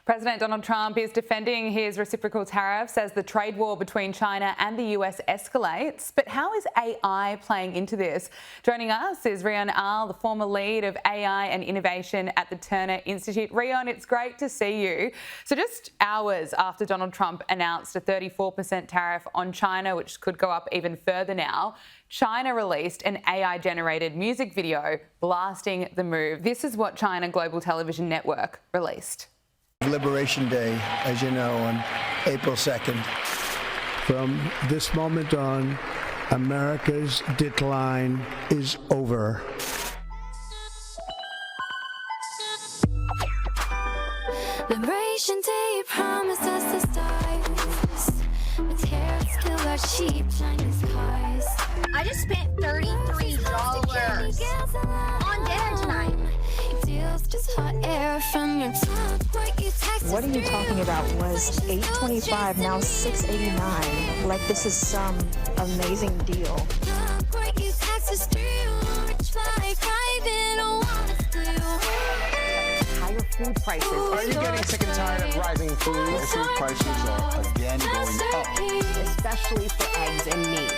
President Donald Trump is defending his reciprocal tariffs as the trade war between China and the US escalates. But how is AI playing into this? Joining us is Rion Ahl, the former lead of AI and innovation at the Turner Institute. Rion, it's great to see you. So just hours after Donald Trump announced a 34% tariff on China, which could go up even further now, China released an AI-generated music video blasting the move. This is what China Global Television Network released. Liberation Day, as you know, on April 2nd. From this moment on, America's decline is over. Liberation Day promised us the stars, but tariffs kill our cheap Chinese cars. I just spent $33 on dinner tonight. What are you talking about? Was $8.25 now $6.89? Like this is some amazing deal. Higher food prices. Are you getting sick and tired of rising food? Food prices are again going up, Especially for eggs and meat.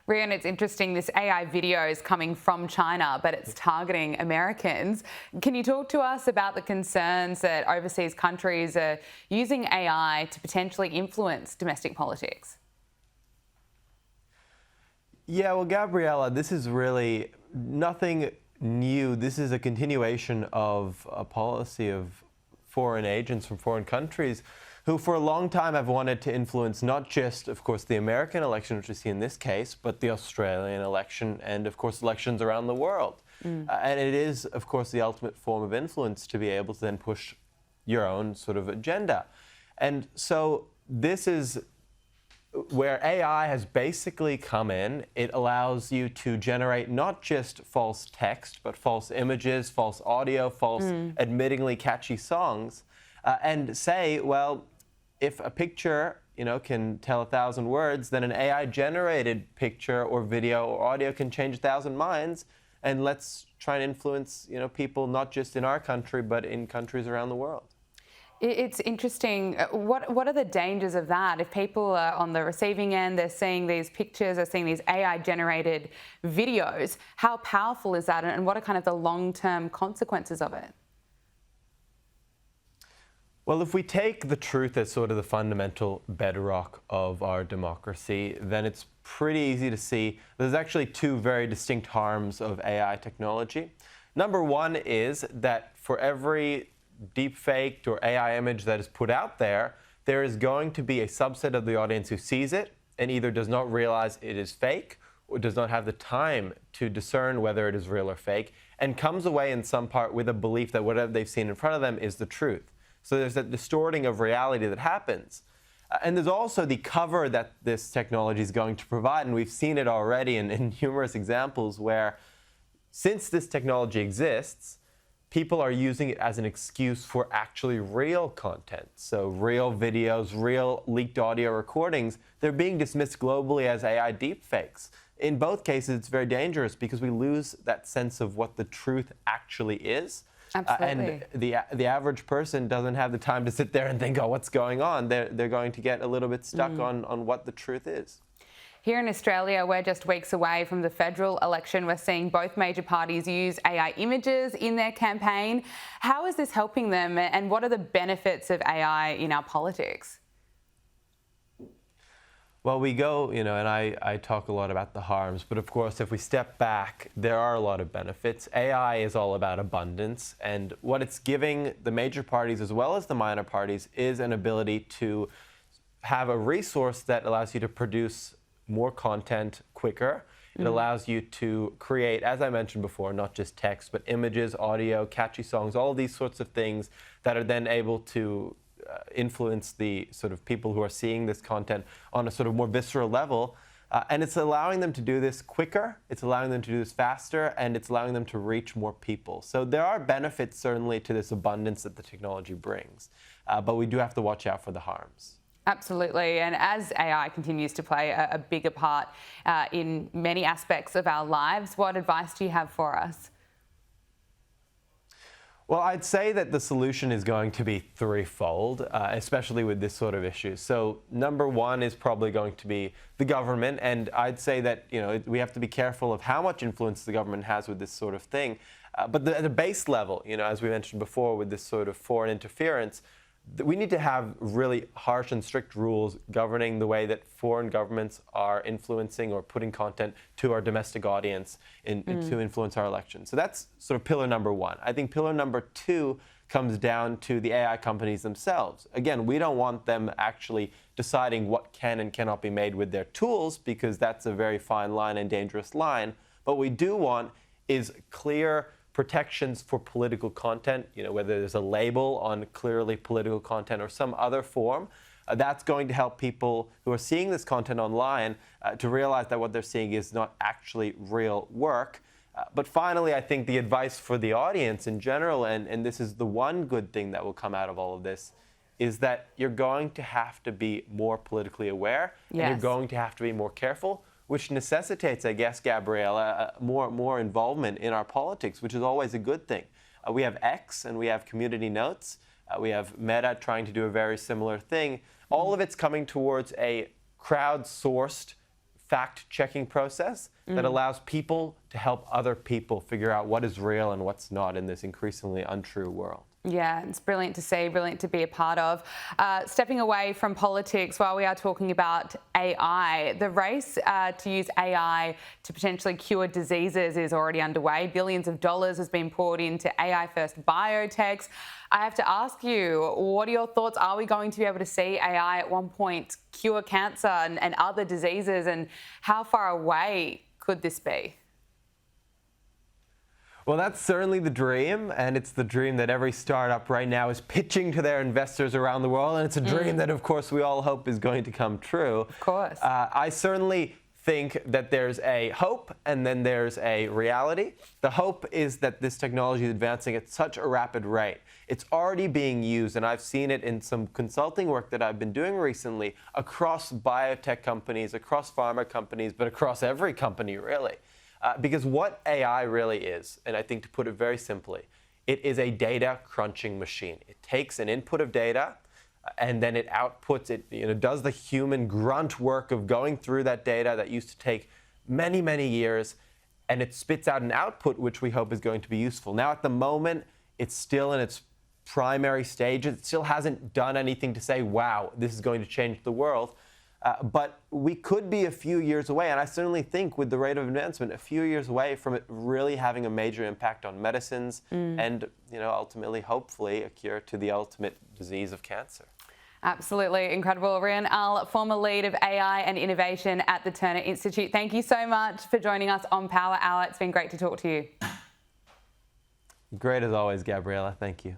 Rion, it's interesting, this AI video is coming from China, but it's targeting Americans. Can you talk to us about the concerns that overseas countries are using AI to potentially influence domestic politics? Yeah, well, Gabriella, this is really nothing new. This is a continuation of a policy of foreign agents from foreign countries who for a long time have wanted to influence not just, of course, the American election, which we see in this case, but the Australian election and, of course, elections around the world. And it is, of course, the ultimate form of influence to be able to then push your own sort of agenda. And so this is where AI has basically come in. It allows you to generate not just false text, but false images, false audio, false admittingly catchy songs, and say, well, if a picture, can tell 1,000 words, then an AI-generated picture or video or audio can change 1,000 minds. And let's try and influence, people not just in our country, but in countries around the world. It's interesting. What are the dangers of that? If people are on the receiving end, they're seeing these pictures, they're seeing these AI-generated videos, how powerful is that, and what are kind of the long-term consequences of it? Well, if we take the truth as sort of the fundamental bedrock of our democracy, then it's pretty easy to see there's actually two very distinct harms of AI technology. Number one is that for every deepfaked or AI image that is put out there, there is going to be a subset of the audience who sees it and either does not realize it is fake or does not have the time to discern whether it is real or fake and comes away in some part with a belief that whatever they've seen in front of them is the truth. So there's that distorting of reality that happens. And there's also the cover that this technology is going to provide, and we've seen it already in numerous examples where, since this technology exists, people are using it as an excuse for actually real content. So real videos, real leaked audio recordings, they're being dismissed globally as AI deepfakes. In both cases, it's very dangerous because we lose that sense of what the truth actually is. Absolutely. And the average person doesn't have the time to sit there and think, oh, what's going on? They're going to get a little bit stuck on what the truth is. Here in Australia, we're just weeks away from the federal election. We're seeing both major parties use AI images in their campaign. How is this helping them, and what are the benefits of AI in our politics? Well, we go, and I talk a lot about the harms, but of course, if we step back, there are a lot of benefits. AI is all about abundance, and what it's giving the major parties as well as the minor parties is an ability to have a resource that allows you to produce more content quicker. It allows you to create, as I mentioned before, not just text, but images, audio, catchy songs, all of these sorts of things that are then able to influence the sort of people who are seeing this content on a sort of more visceral level. And it's allowing them to do this quicker, it's allowing them to do this faster, and it's allowing them to reach more people. So there are benefits certainly to this abundance that the technology brings, but we do have to watch out for the harms. Absolutely. And as AI continues to play a bigger part in many aspects of our lives, what advice do you have for us? Well, I'd say that the solution is going to be threefold, especially with this sort of issue. So number one is probably going to be the government. And I'd say that, we have to be careful of how much influence the government has with this sort of thing. But at the base level, as we mentioned before, with this sort of foreign interference, we need to have really harsh and strict rules governing the way that foreign governments are influencing or putting content to our domestic audience to influence our elections. So that's sort of pillar number one. I think pillar number two comes down to the AI companies themselves. Again, we don't want them actually deciding what can and cannot be made with their tools, because that's a very fine line and dangerous line. What we do want is clear protections for political content, whether there's a label on clearly political content or some other form. That's going to help people who are seeing this content online to realize that what they're seeing is not actually real work. But finally, I think the advice for the audience in general, and this is the one good thing that will come out of all of this, is that you're going to have to be more politically aware, and you're going to have to be more careful, which necessitates, I guess, Gabriella, more involvement in our politics, which is always a good thing. We have X and we have community notes. We have Meta trying to do a very similar thing. All of it's coming towards a crowdsourced fact-checking process that allows people to help other people figure out what is real and what's not in this increasingly untrue world. Yeah, it's brilliant to see, brilliant to be a part of. Stepping away from politics, while we are talking about AI, the race to use AI to potentially cure diseases is already underway. Billions of dollars has been poured into AI-first biotechs. I have to ask you, what are your thoughts? Are we going to be able to see AI at one point cure cancer and other diseases? And how far away could this be? Well, that's certainly the dream, and it's the dream that every startup right now is pitching to their investors around the world, and it's a dream that, of course, we all hope is going to come true. Of course. I certainly think that there's a hope and then there's a reality. The hope is that this technology is advancing at such a rapid rate. It's already being used, and I've seen it in some consulting work that I've been doing recently across biotech companies, across pharma companies, but across every company, really. Because what AI really is, and I think to put it very simply, it is a data crunching machine. It takes an input of data and then it outputs it, does the human grunt work of going through that data that used to take many, many years, and it spits out an output which we hope is going to be useful. Now, at the moment, it's still in its primary stage. It still hasn't done anything to say, wow, this is going to change the world. But we could be a few years away, and I certainly think with the rate of advancement, a few years away from it really having a major impact on medicines and, ultimately, hopefully, a cure to the ultimate disease of cancer. Absolutely incredible. Rion Ahl, former lead of AI and innovation at the Turner Institute. Thank you so much for joining us on Power Hour. It's been great to talk to you. Great as always, Gabriella. Thank you.